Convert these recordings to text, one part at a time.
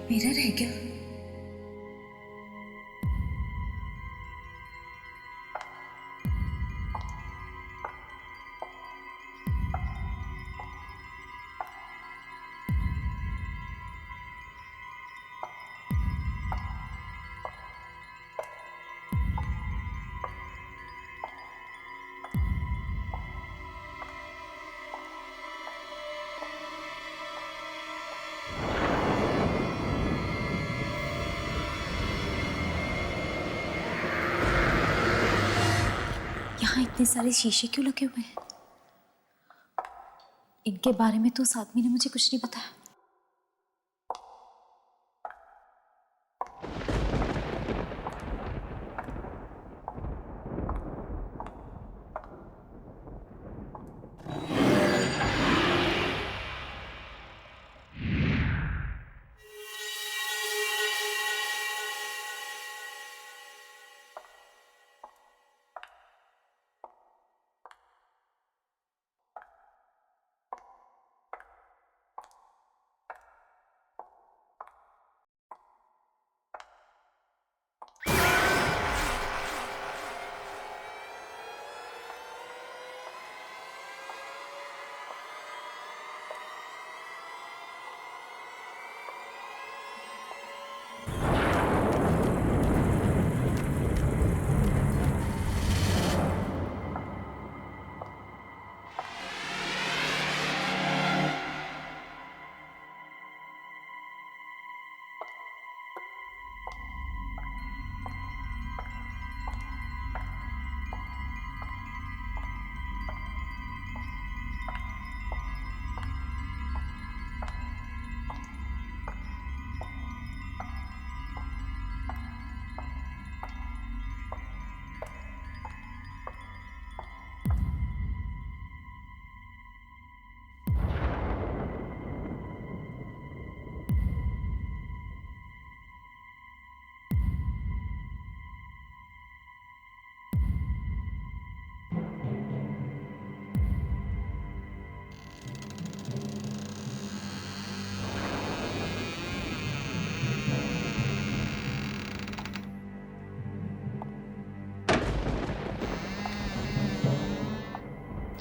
Mirror है क्या? यहाँ इतने सारे शीशे क्यों लगे हुए हैं? इनके बारे में तो उस आदमी ने मुझे कुछ नहीं बताया।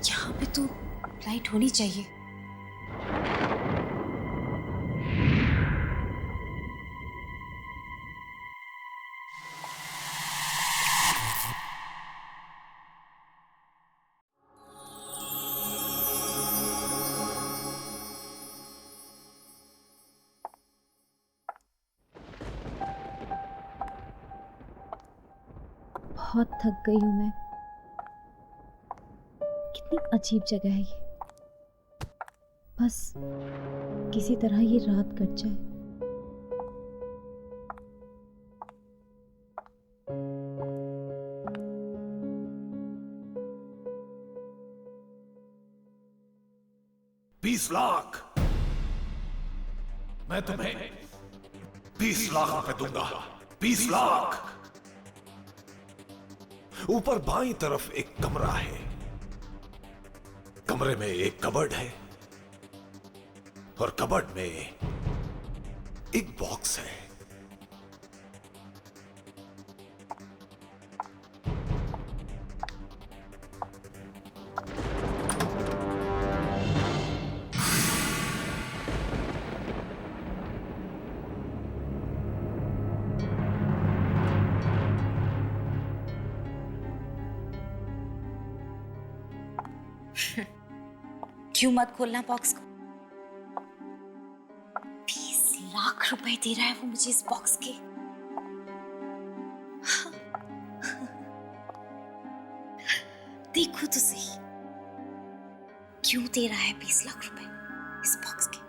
यहाँ पे तो लाइट होनी चाहिए। बहुत थक गई हूँ मैं। कितनी अजीब जगह है ये। बस किसी तरह ये रात कट जाए। बीस लाख मैं तुम्हें 20 लाख रुपए दूंगा। 20 लाख। ऊपर बाईं तरफ एक कमरा है। कमरे में एक कबर्ड है और कबर्ड में एक बॉक्स है। क्यों मत खोलना बॉक्स को? 20 लाख रुपए दे रहा है वो मुझे इस बॉक्स के। देखो तो सही, क्यों दे रहा है 20 लाख रुपए इस बॉक्स के?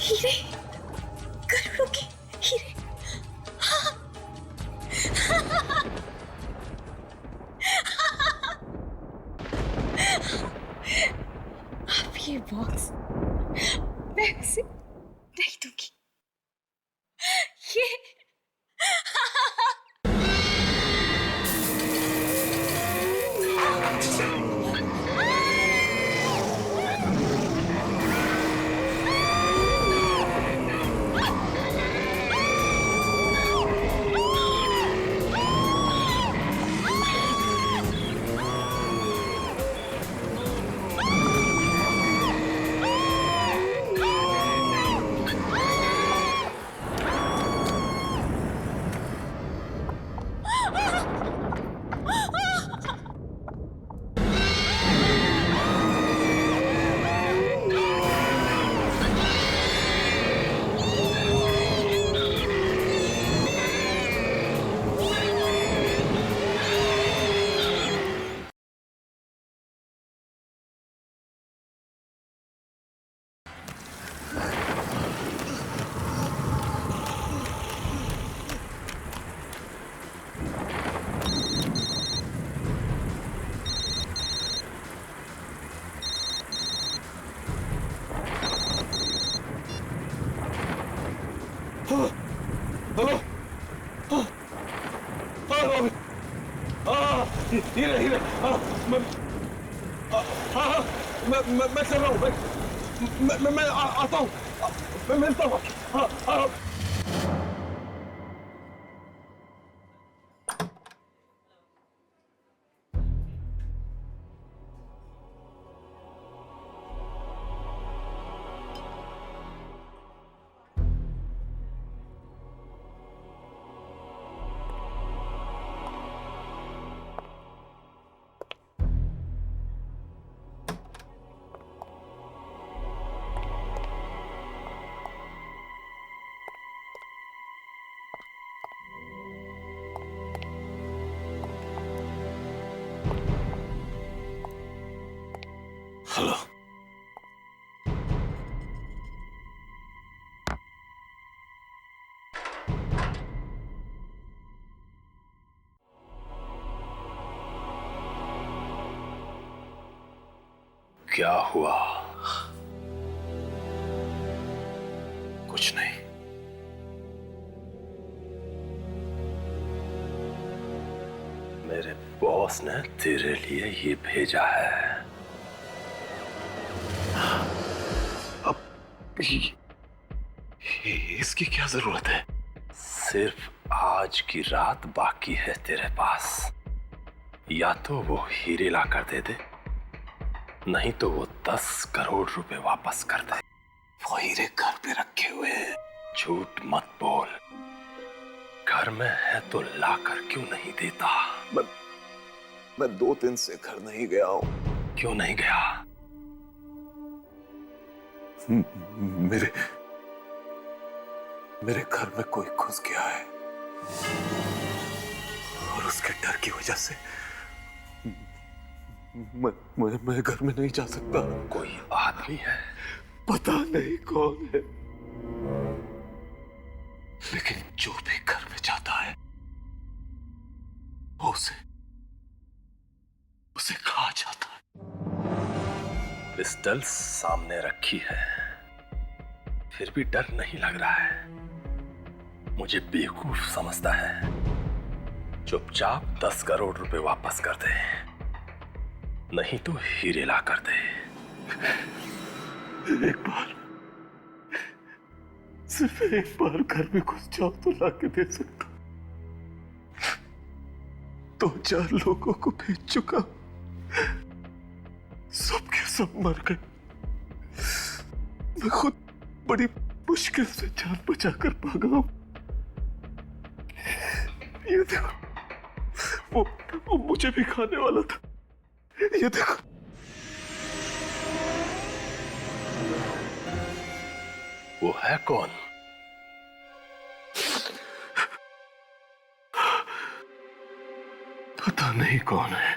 हीरे, करोड़ों के हीरे। अब ये बॉक्स मैं उसे नहीं दूंगी। ये अभी। हीरे हीरे, मैं कर रहा हूँ भाई। मैं आता हूँ, मैं मिलता हूँ। हेलो। क्या हुआ? कुछ नहीं। मेरे बॉस ने तेरे लिए ये भेजा है। अब इसकी क्या जरूरत है? सिर्फ आज की रात बाकी है तेरे पास। या तो वो हीरे ला कर दे दे, नहीं तो वो 10 करोड़ रुपए वापस कर दे। वो हीरे घर पे रखे हुए हैं। झूठ मत बोल। घर में है तो ला कर क्यों नहीं देता? मैं 2 दिन से घर नहीं गया हूं। क्यों नहीं गया? मेरे घर में कोई घुस गया है और उसके डर की वजह से मैं घर में नहीं जा सकता। कोई आदमी है? पता नहीं कौन है, लेकिन जो भी घर में जाता है वो उसे खा जाता है। पिस्टल सामने रखी है, फिर भी डर नहीं लग रहा है। मुझे बेवकूफ समझता है। चुपचाप 10 करोड़ रुपए वापस कर दे, नहीं तो हीरे ला कर दे। सिर्फ एक बार घर में घुस जाओ तो लाके दे सकता। 2-4 लोगों को भेज चुका, सब के सब मर गए। मैं खुद बड़ी मुश्किल से जान बचाकर भागा हूं। ये देखो, वो मुझे भी खाने वाला था। ये देखो। वो है कौन? पता नहीं कौन है।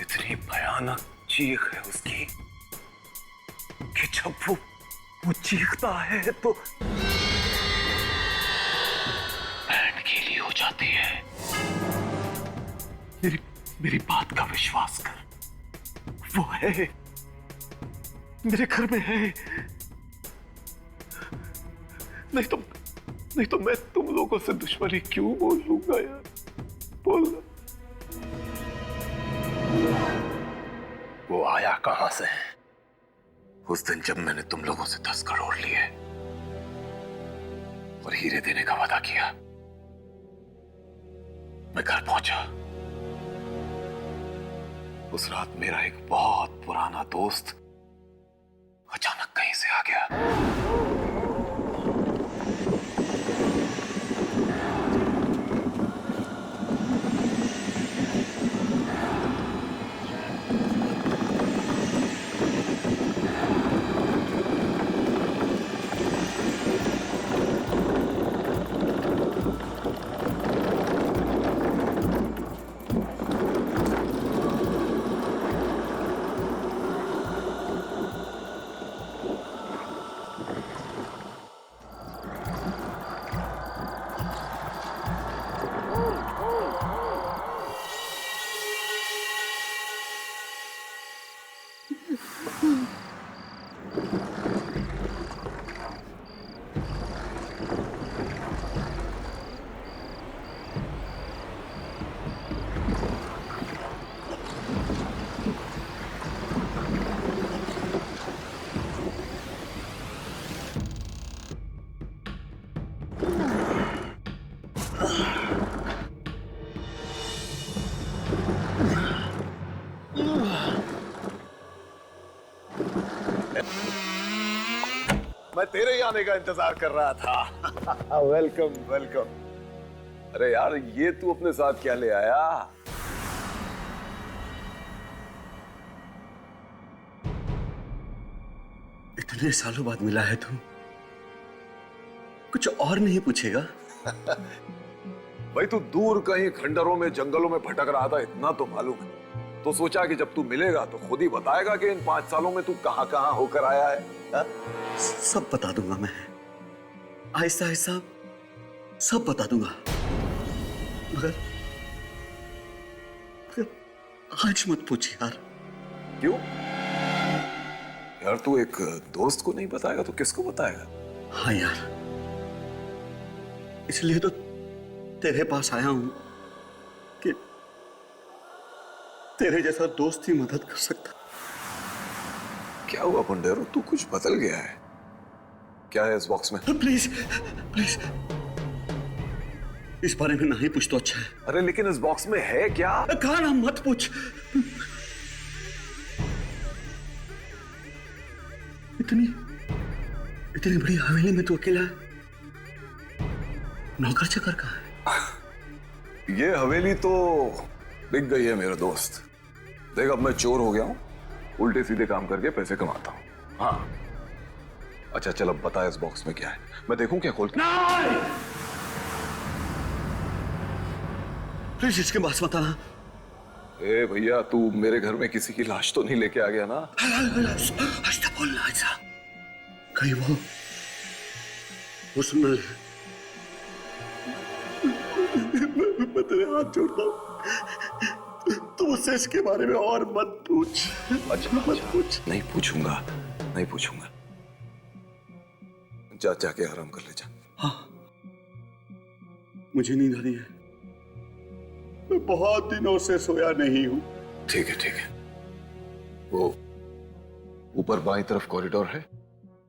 इतनी भयानक चीख है उसकी कि जब वो चीखता है तो बैंड गीली हो जाती है। मेरी बात का विश्वास कर। वो है, मेरे घर में है। नहीं तो मैं तुम लोगों से दुश्मनी क्यों बोल लूंगा यार? बोलना। वो आया कहां से? उस दिन जब मैंने तुम लोगों से 10 करोड़ लिए और हीरे देने का वादा किया, मैं घर पहुंचा। उस रात मेरा एक बहुत पुराना दोस्त अचानक कहीं से आ गया। मैं तेरे ही आने का इंतजार कर रहा था। Welcome welcome. अरे यार, ये तू अपने साथ क्या ले आया? इतने सालों बाद मिला है तू, कुछ और नहीं पूछेगा? भाई, तू दूर कहीं खंडरों में जंगलों में भटक रहा था, इतना तो मालूम है। तो सोचा कि जब तू मिलेगा तो खुद ही बताएगा कि इन 5 सालों में तू कहां कहां होकर आया है। हा? सब बता दूंगा मैं, आहिस्ता आहिस्ता सब बता दूंगा। मगर आज मत पूछ यार। क्यों यार? तू एक दोस्त को नहीं बताएगा तो किसको बताएगा? हाँ यार, इसलिए तो तेरे पास आया हूं कि तेरे जैसा दोस्त ही मदद कर सकता। क्या हुआ पुंडेरो, तू कुछ बदल गया है? क्या है इस बॉक्स में? प्लीज प्लीज, इस बारे में नहीं पूछ तो अच्छा है। अरे लेकिन इस बॉक्स में है क्या? कहा ना मत पूछ। इतनी इतनी बड़ी हवेली में तू अकेला है? नौकर चाकर कहाँ है? ये हवेली तो बिक गई है मेरा दोस्त। देख, अब मैं चोर हो गया हूं, उल्टे सीधे काम करके पैसे कमाता हूं। हाँ, अच्छा चल, अब बता इस बॉक्स में क्या है, मैं देखूं क्या खोल के? प्लीज इसके पास मत आना। ए भैया, तू मेरे घर में किसी की लाश तो नहीं लेके आ गया ना? ऐसा बोलना, ऐसा कहीं वो सुन ले। मैं तेरे हाथ जोड़ता हूं, तू मुझसे इसके बारे में और मत पूछ। अच्छा मत पूछ। नहीं पूछूंगा, नहीं पूछूंगा। जा, जाके आराम कर ले जा। हाँ, मुझे नींद आ रही है, मैं बहुत दिनों से सोया नहीं हूं। ठीक है ठीक है। वो ऊपर बाईं तरफ कॉरिडोर है,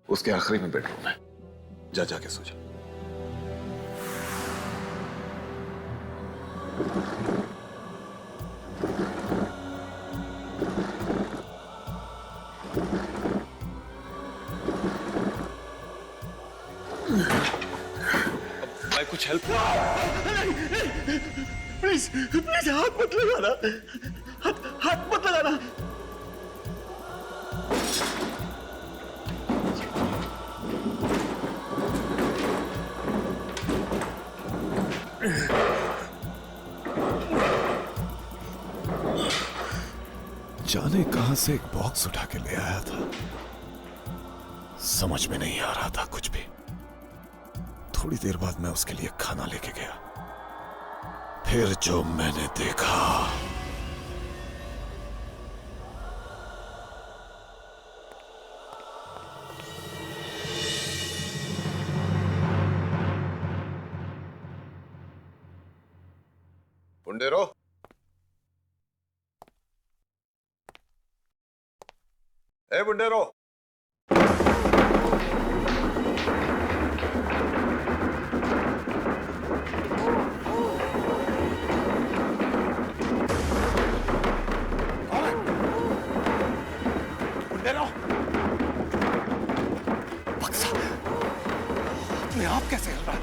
उसके आखिरी में बेडरूम है। जा, जाके सो जा। मैं कुछ हेल्प? प्लीज प्लीज, हाथ मत लगाना, हाथ मत लगाना। जाने कहां से एक बॉक्स उठा के ले आया था, समझ में नहीं आ रहा था कुछ भी। थोड़ी देर बाद मैं उसके लिए खाना लेके गया, फिर जो मैंने देखा। पुंडेरो, ए पुंडेरो, बक्सा अपने आप कैसे हिल रहा है?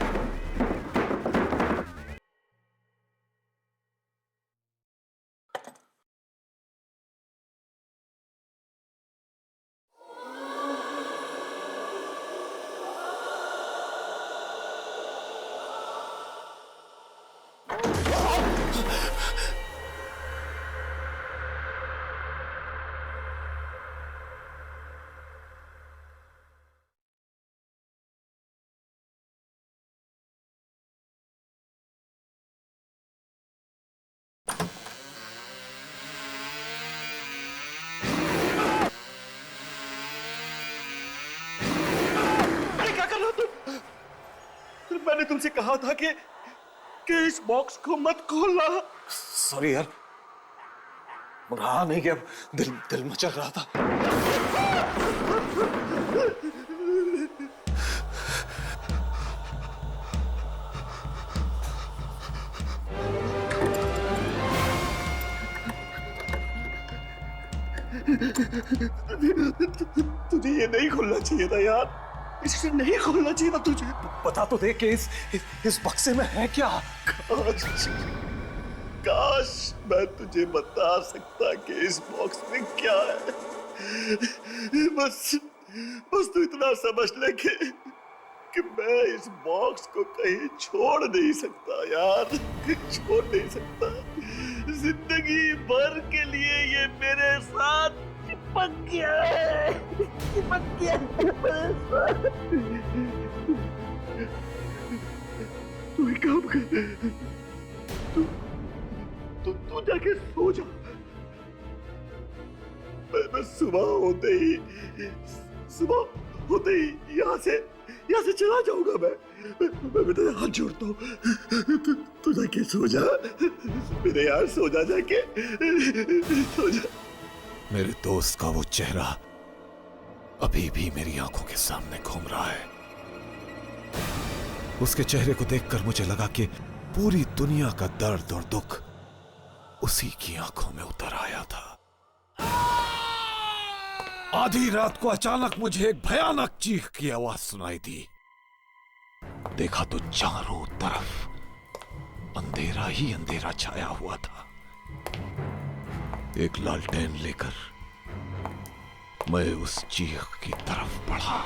मैंने तुमसे कहा था कि इस बॉक्स को मत खोलना। सॉरी यार, रहा नहीं कि अब दिल मचल रहा था। तुझे ये नहीं खोलना चाहिए था यार। इसे नहीं खोलना चाहिए था तुझे। बता तो दे कि इस बक्से में है क्या? काश काश मैं तुझे बता सकता कि इस बॉक्स में क्या है। बस बस तू इतना समझ ले कि मैं इस बॉक्स को कहीं छोड़ नहीं सकता यार, छोड़ नहीं सकता। जिंदगी भर के लिए ये मेरे साथ चिपक गया है, चिपक गया है मेरे साथ। तू एक काम कर, तू जाके सो जा। मैं सुबह होते ही यहाँ से चला जाऊंगा। मैं तेरे हाथ जोड़ता हूँ, तू जाके सो जा मेरे यार, सो जा जाके, सो जा। मेरे दोस्त का वो चेहरा अभी भी मेरी आंखों के सामने घूम रहा है। उसके चेहरे को देखकर मुझे लगा कि पूरी दुनिया का दर्द और दुख उसी की आंखों में उतर आया था। आधी रात को अचानक मुझे एक भयानक चीख की आवाज सुनाई दी। देखा तो चारों तरफ अंधेरा ही अंधेरा छाया हुआ था। एक लालटेन लेकर मैं उस चीख की तरफ बढ़ा।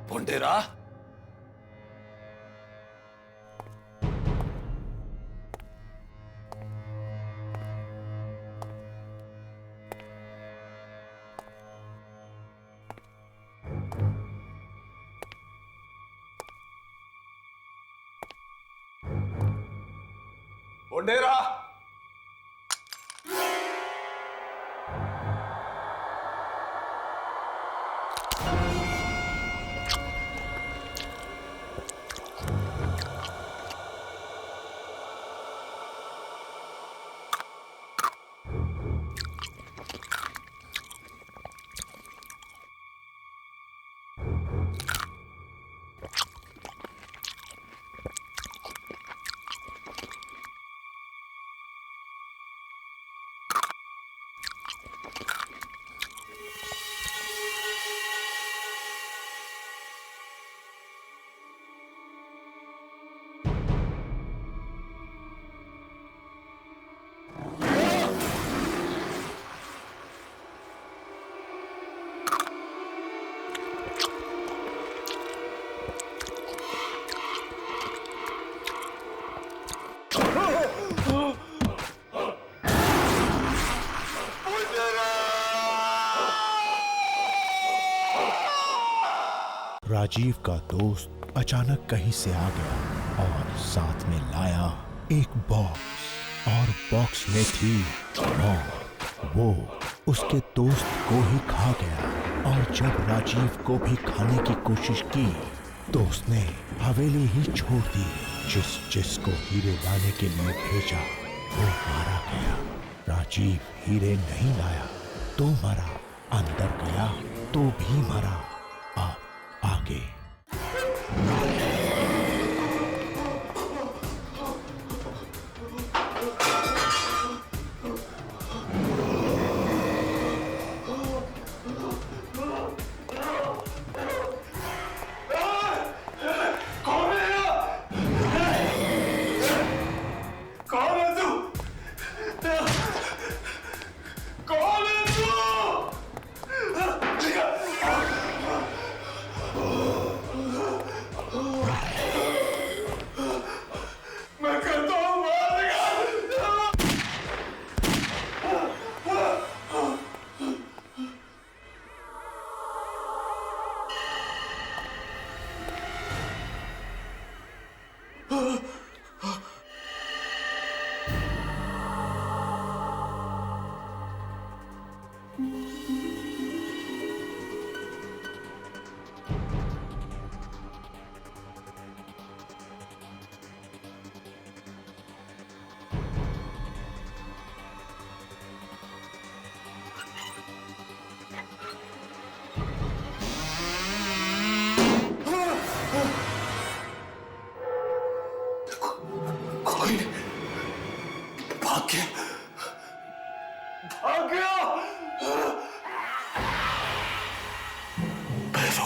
पुंडेरा, पुंडेरा, राजीव का दोस्त अचानक कहीं से आ गया और साथ में लाया एक बॉक्स, और बॉक्स में थी मौत। वो उसके दोस्त को ही खा गया, और जब राजीव को भी खाने की कोशिश की तो उसने हवेली ही छोड़ दी। जिसको हीरे लाने के लिए भेजा वो मारा गया। राजीव हीरे नहीं लाया तो मरा, अंदर गया तो भी मरा। अब आगे।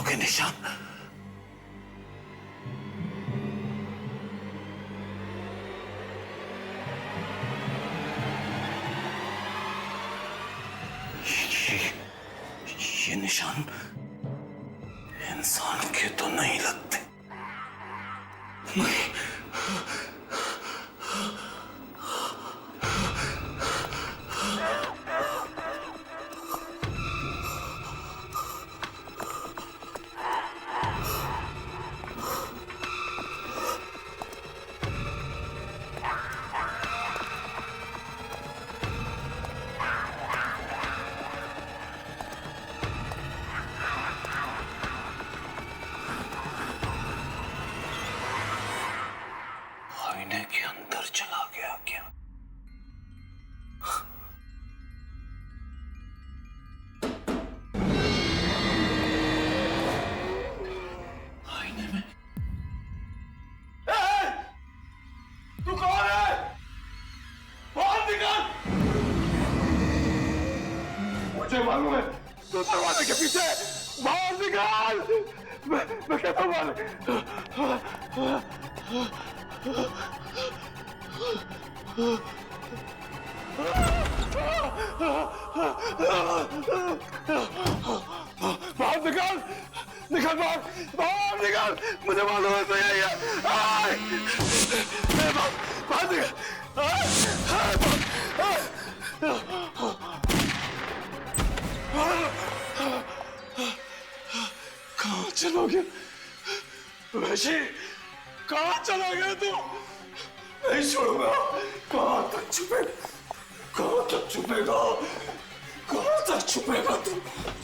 के निशान। ये निशान इंसान के तो नहीं लगते। नहीं। आईने के अंदर चला गया क्या? आईने में? तू कौन है? बाहर निकल! मुझे मालूम है तो दरवाजे के पीछे। बाहर निकल! मैं कहता हूँ बाहर निकल! निकल बाहर! बाहर निकल! मुझे मालूम है तो यही है। बाहर निकल! कहाँ चला गया वैशी? कहाँ चला गया तू? नहीं छोड़ूंगा। कहाँ तक छुपेगा? कहाँ तक छुपेगा? कहाँ तक छुपेगा तू?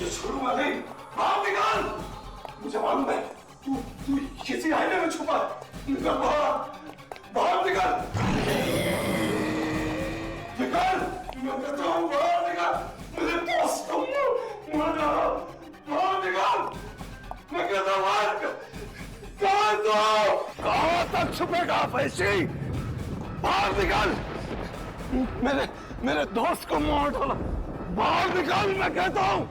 ये छोड़ूंगा नहीं। बाहर निकल! मुझे मालूम है तू किसी आईने में छुपा है। निकल बाहर! बाहर निकल! निकल! मैं कहता हूँ बाहर निकल! मुझे दोस्त को मर जा रहा। बाहर निकल! मैं कहता हूँ बाहर निकल! कहाँ तक छुपेगा वैशी? बाहर निकल! मेरे दोस्त को मार डाला। बाहर निकल मैं कहता हूँ।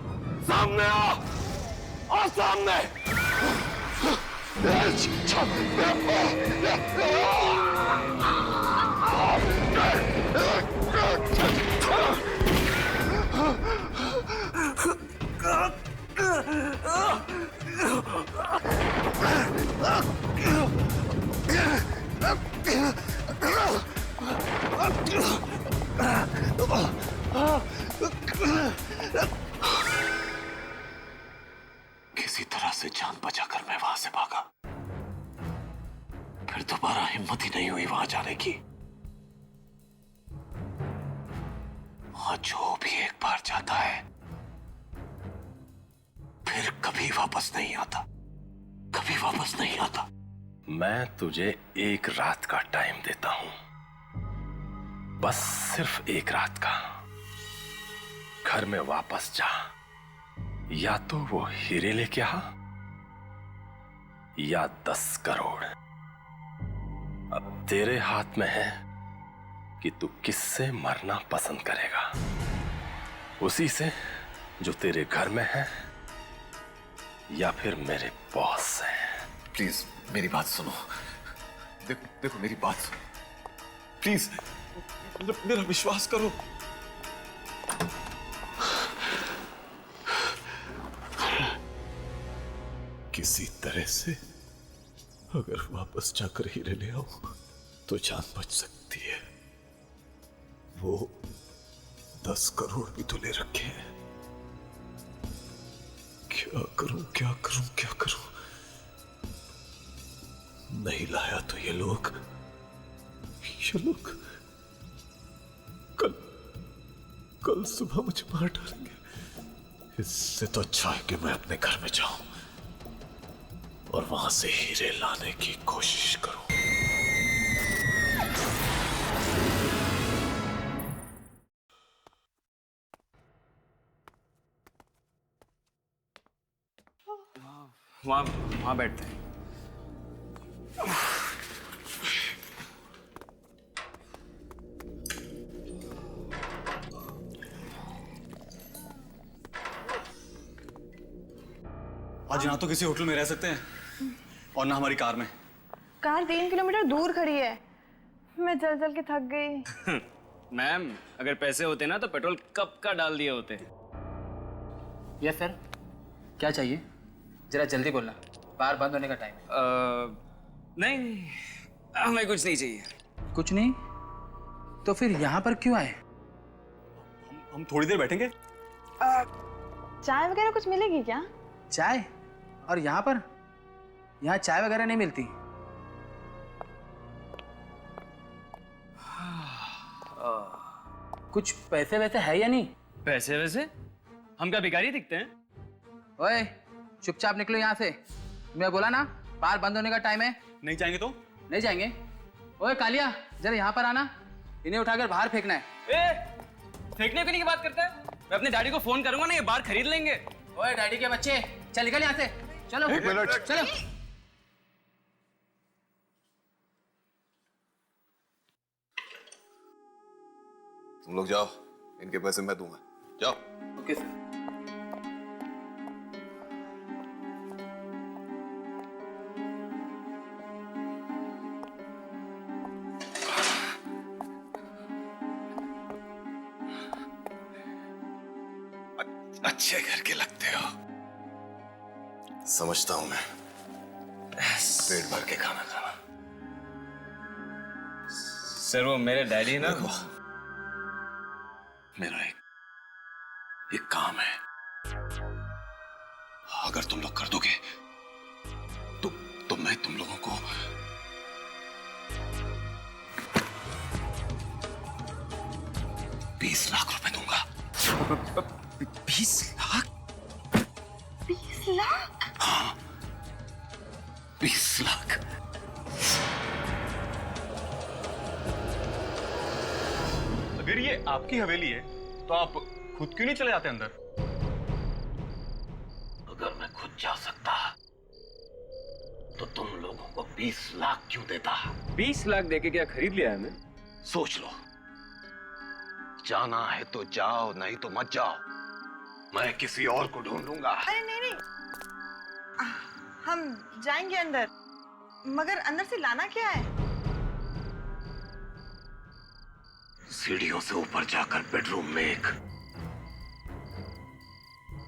सामने आ सामने। किसी तरह से जान बचाकर मैं वहां से भागा। फिर दोबारा हिम्मत ही नहीं हुई वहां जाने की। वहां जो भी एक बार जाता है फिर कभी वापस नहीं आता। कभी वापस नहीं आता। मैं तुझे एक रात का टाइम देता हूं, बस सिर्फ एक रात का। घर में वापस जा, या तो वो हीरे लेके आ या 10 करोड़। अब तेरे हाथ में है कि तू किससे मरना पसंद करेगा, उसी से जो तेरे घर में है या फिर मेरे बॉस से। प्लीज मेरी बात सुनो। देखो मेरी बात सुनो प्लीज। मेरा विश्वास करो। किसी तरह से अगर वापस जाकर हीरे ले आओ तो जान बच सकती है। वो 10 करोड़ भी तो ले रखे हैं। क्या करूं क्या करूं क्या करूं? नहीं लाया तो ये लोग कल सुबह मुझे मार डालेंगे। इससे तो अच्छा है कि मैं अपने घर में जाऊं और वहां से हीरे लाने की कोशिश करूं। वहां बैठते हैं। आज ना तो किसी होटल में रह सकते हैं और ना हमारी कार में। कार 3 किलोमीटर दूर खड़ी है। मैं चल चल के थक गई। मैम, अगर पैसे होते ना तो पेट्रोल कब का डाल दिए होते। यस सर, क्या चाहिए? जरा जल्दी बोलना, बार बंद होने का टाइम है। नहीं, हमें कुछ नहीं चाहिए। कुछ नहीं? तो फिर यहाँ पर क्यों आए? हम थोड़ी देर बैठेंगे। चाय वगैरह कुछ मिलेगी क्या? चाय? और यहाँ पर? यहाँ चाय वगैरह नहीं मिलती। कुछ पैसे वैसे है या नहीं? पैसे वैसे? हम क्या भिखारी दिखते हैं? ओए, चुपचाप निकलो यहाँ से। मैं बोला ना, बार बंद होने का टाइम है। नहीं जाएंगे तो? नहीं जाएंगे। ओए कालिया, जरा यहाँ पर आना। इन्हें उठाकर बाहर फेंकना है। फेंकने की बात करता है? मैं अपने डैडी को फोन करूंगा ना, ये बार खरीद लेंगे। ओए डैडी के बच्चे, चल निकल यहाँ से। चलो। एक मिनट। चलो। तुम लोग जाओ, इनके पैसे मैं दूंगा। जाओ। Okay sir. अच्छे घर के लगते हो, समझता हूं मैं। पेट भर के खाना खाना। सर वो मेरे डैडी ना, देखो, मेरा एक काम है, अगर तुम लोग कर दोगे तो मैं तुम लोगों को 20 लाख रुपए दूंगा। 20 लाख? 20 लाख? हाँ, 20 लाख। अगर ये आपकी हवेली है तो आप खुद क्यों नहीं चले जाते अंदर? अगर मैं खुद जा सकता तो तुम लोगों को 20 लाख क्यों देता? 20 लाख देके क्या खरीद लिया है हमें? सोच लो, जाना है तो जाओ, नहीं तो मत जाओ। मैं किसी और को ढूंढ लूंगा। अरे नहीं नहीं, हम जाएंगे अंदर, मगर अंदर से लाना क्या है? सीढ़ियों से ऊपर जाकर बेडरूम में एक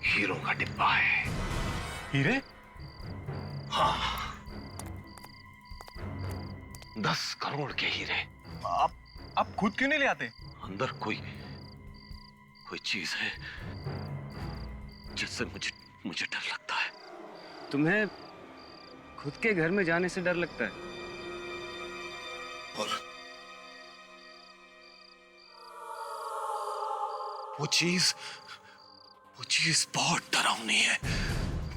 हीरो का डिब्बा है। हीरे? हाँ, 10 करोड़ के हीरे। आप खुद क्यों नहीं ले आते? अंदर कोई चीज है जिससे मुझे डर लगता है। तुम्हें खुद के घर में जाने से डर लगता है? और वो चीज बहुत डरावनी है,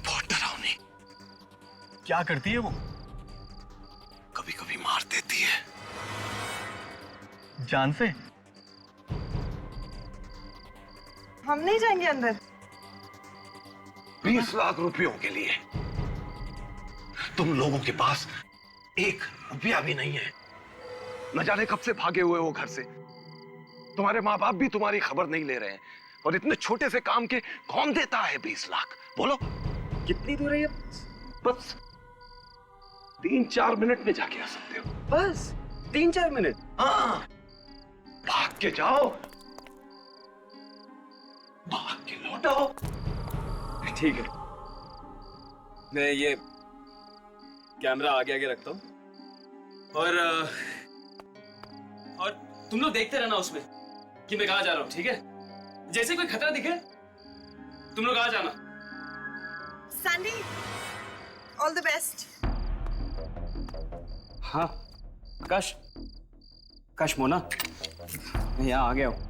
बहुत डरावनी। क्या करती है वो? कभी कभी मार देती है। जान से? हम नहीं जाएंगे अंदर। 20 लाख रुपयों के लिए तुम लोगों के पास 1 रुपया भी नहीं है। न जाने कब से भागे हुए हो घर से। तुम्हारे माँ बाप भी तुम्हारी खबर नहीं ले रहे हैं, और इतने छोटे से काम के कौन देता है 20 लाख? बोलो, कितनी दूर है ये? बस 3-4 मिनट में जाके आ सकते हो। बस 3-4 मिनट? हाँ, भाग के जाओ, भाग के लौटो। ठीक है, मैं ये कैमरा आगे आगे रखता हूँ, और तुम लोग देखते रहना उसमें कि मैं कहाँ जा रहा हूँ, ठीक है? जैसे कोई खतरा दिखे तुम लोग आ जाना। Sandy, all the best. हाँ, काश मोना, मैं यहाँ आ गया हूँ।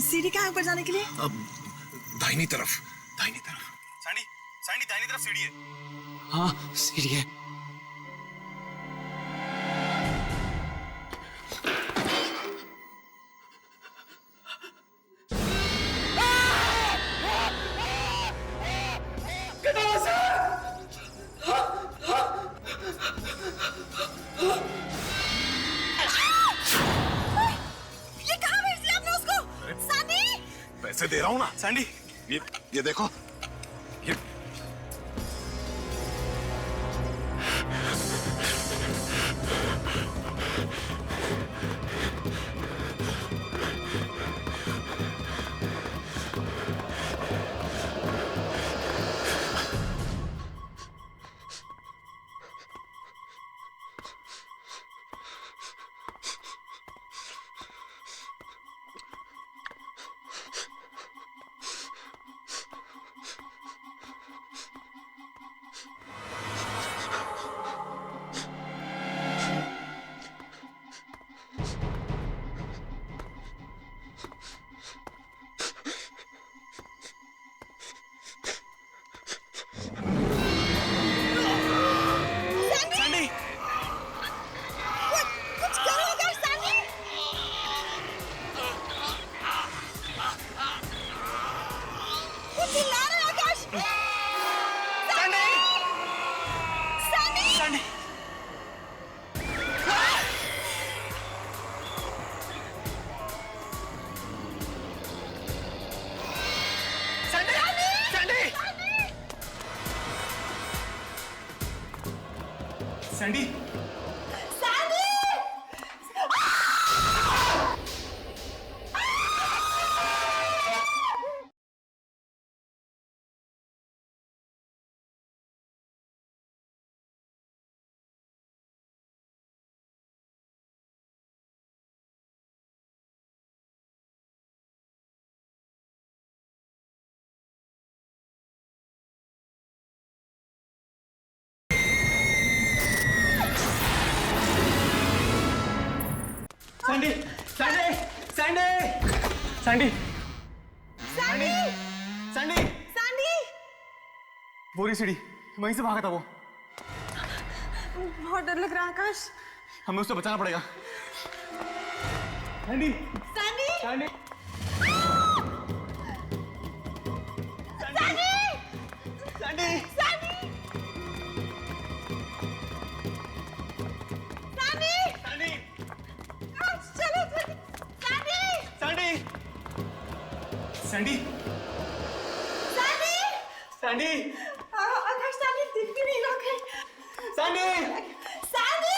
सीढ़ी कहाँ है ऊपर जाने के लिए? अब दाहिनी तरफ। सैंडी दाहिनी तरफ सीढ़ी है। हाँ सीढ़ी है। ये कहाँ भेज दिया आपने उसको? सैंडी! पैसे दे रहा हूँ ना। सैंडी ये देखो, ये कुछ करो अगर सैंडी! वो चिल्ला रहा है Akash! Sandy! Sandy! Sandy Sandy Sandy Sandy Sandy Sandy! Sandy Sandy! वो रही सीढ़ी, वहीं से भागा था वो। बहुत डर लग रहा है आकाश। हमें उससे बचाना पड़ेगा। Sandy Sandy! Sandy Sandy! Sandy Sandy! Sandy! Sandy Akash, चलो जल्दी! Sandy! Sandy Sandy Sandy! Sandy Akash, Sandy दिख भी नहीं रहा है। Sandy Sandy!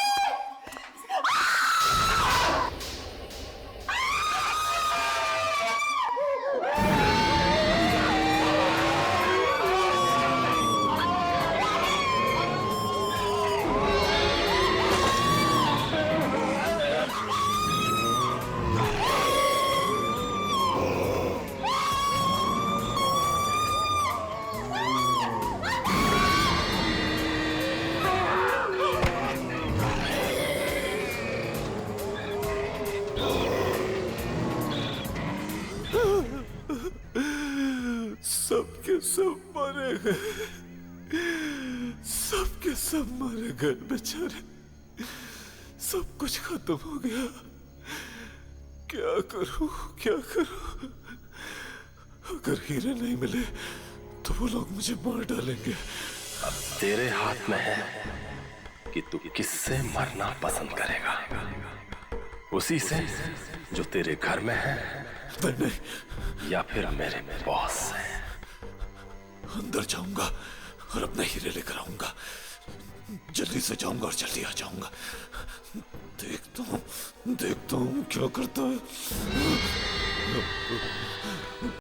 सबके सब मारे गए, सबके सब मारे गए बेचारे। सब कुछ खत्म हो गया। क्या करूं, क्या करूं? अगर हीरे नहीं मिले तो वो लोग मुझे मार डालेंगे। अब तेरे हाथ में है कि तू किससे मरना पसंद करेगा। उसी से जो तेरे घर में है, नहीं, या फिर मेरे बॉस से। अंदर जाऊंगा और अपने हीरे लेकर आऊंगा। जल्दी से जाऊंगा और जल्दी आ जाऊंगा। देखता हूँ क्या करता है।